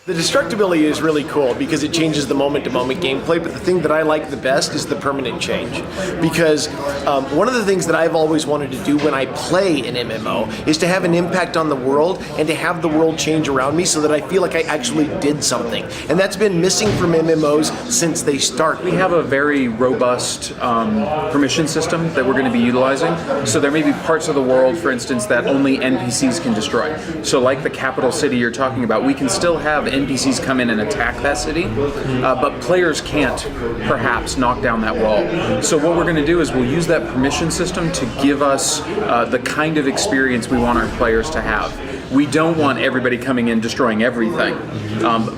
The destructibility is really cool because it changes the moment-to-moment gameplay, but the thing that I like the best is the permanent change. Because one of the things that I've always wanted to do when I play an MMO is to have an impact on the world and to have the world change around me so that I feel like I actually did something. And that's been missing from MMOs since they started. We have a very robust permission system that we're going to be utilizing. So there may be parts of the world, for instance, that only NPCs can destroy. So like the capital city you're talking about, we can still have NPCs come in and attack that city, but players can't perhaps knock down that wall. So what we're going to do is we'll use that permission system to give us the kind of experience we want our players to have. We don't want everybody coming in destroying everything,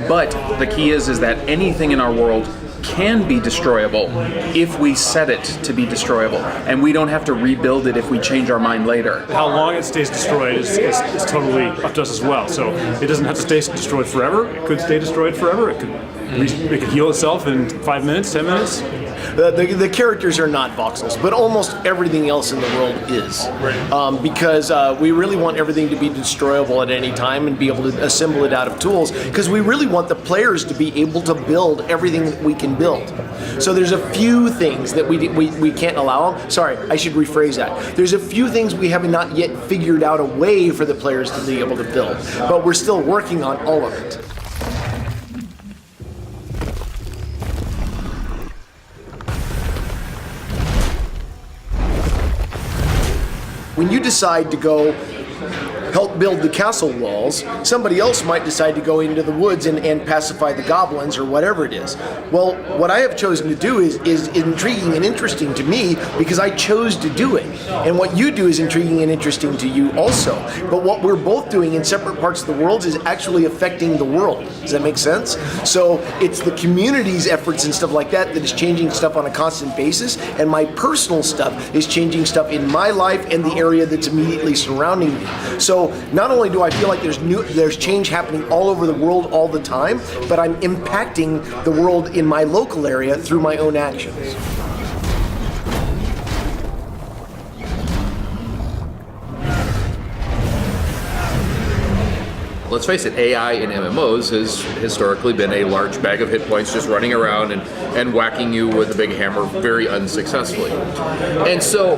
but the key is that anything in our world can be destroyable if we set it to be destroyable, and we don't have to rebuild it if we change our mind later. How long it stays destroyed is totally up to us as well. So it doesn't have to stay destroyed forever. It could stay destroyed forever. It could heal itself in 5 minutes, 10 minutes. The characters are not voxels, but almost everything else in the world is. Right. Because we really want everything to be destroyable at any time and be able to assemble it out of tools, because we really want the players to be able to build everything that we can build. So there's a few things that we can't allow them. Sorry, I should rephrase that. There's a few things we have not yet figured out a way for the players to be able to build, but we're still working on all of it. When you decide to go help build the castle walls, somebody else might decide to go into the woods and pacify the goblins or whatever it is. Well, what I have chosen to do is intriguing and interesting to me because I chose to do it. And what you do is intriguing and interesting to you also. But what we're both doing in separate parts of the world is actually affecting the world. Does that make sense? So it's the community's efforts and stuff like that that is changing stuff on a constant basis, and my personal stuff is changing stuff in my life and the area that's immediately surrounding me. So not only do I feel like there's change happening all over the world all the time, but I'm impacting the world in my local area through my own actions. Let's face it, AI in MMOs has historically been a large bag of hit points just running around and whacking you with a big hammer very unsuccessfully. And so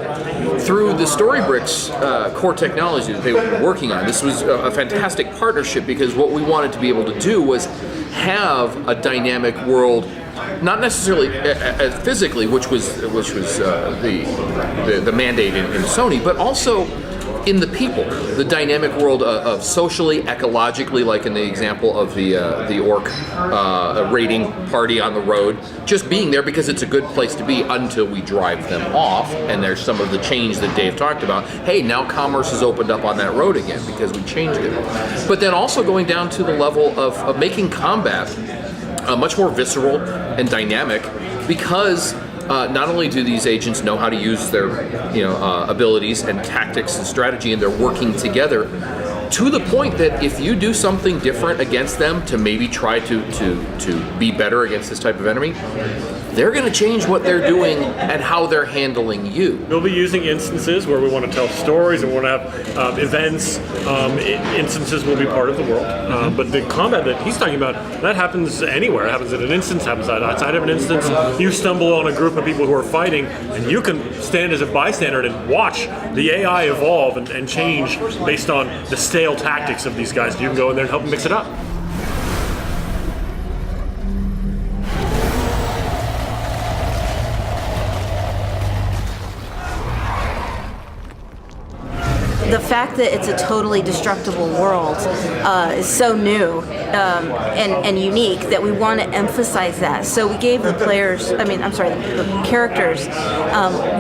through the Storybricks core technology that they were working on, this was a fantastic partnership because what we wanted to be able to do was have a dynamic world, not necessarily physically, which was the mandate in Sony, but also in the people, the dynamic world of socially, ecologically, like in the example of the orc raiding party on the road, just being there because it's a good place to be until we drive them off, and there's some of the change that Dave talked about. Hey, now commerce is opened up on that road again because we changed it. But then also going down to the level of making combat much more visceral and dynamic, because not only do these agents know how to use their abilities and tactics and strategy, and they're working together to the point that if you do something different against them to maybe try to be better against this type of enemy, they're going to change what they're doing and how they're handling you. We'll be using instances where we want to tell stories and we want to have events. Instances will be part of the world. But the combat that he's talking about, that happens anywhere. It happens at an instance, happens outside of an instance. You stumble on a group of people who are fighting, and you can stand as a bystander and watch the AI evolve and change based on the stale tactics of these guys. You can go in there and help them mix it up. The fact that it's a totally destructible world is so new and unique that we want to emphasize that. So we gave the characters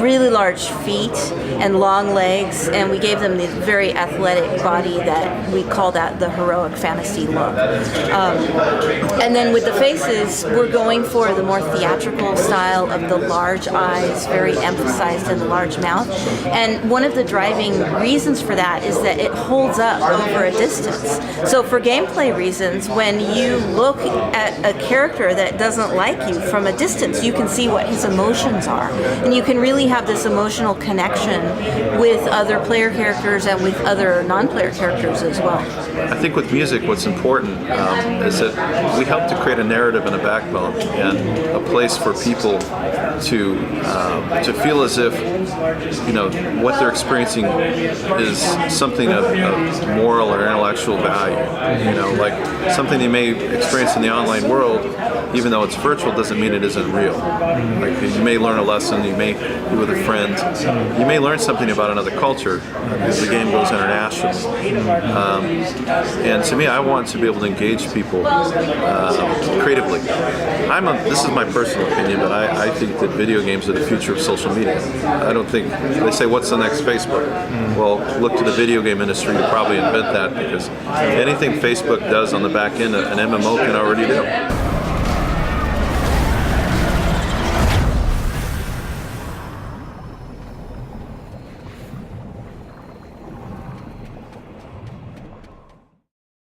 really large feet and long legs, and we gave them the very athletic body that we call that the heroic fantasy look. And then with the faces, we're going for the more theatrical style of the large eyes, very emphasized in the large mouth. And one of the driving reasons reasons for that is that it holds up over a distance. So for gameplay reasons, when you look at a character that doesn't like you from a distance, you can see what his emotions are. And you can really have this emotional connection with other player characters and with other non-player characters as well. I think with music, what's important is that we help to create a narrative and a backbone and a place for people to feel as if what they're experiencing is something of moral or intellectual value. Like something they may experience in the online world, even though it's virtual, doesn't mean it isn't real. Like you may learn a lesson, you may be with a friend, you may learn something about another culture because the game goes international. And to me, I want to be able to engage people creatively. This is my personal opinion, but I think that video games are the future of social media. I don't think, they say, what's the next Facebook? Well, look to the video game industry to probably invent that, because anything Facebook does on the back end, an MMO can already do.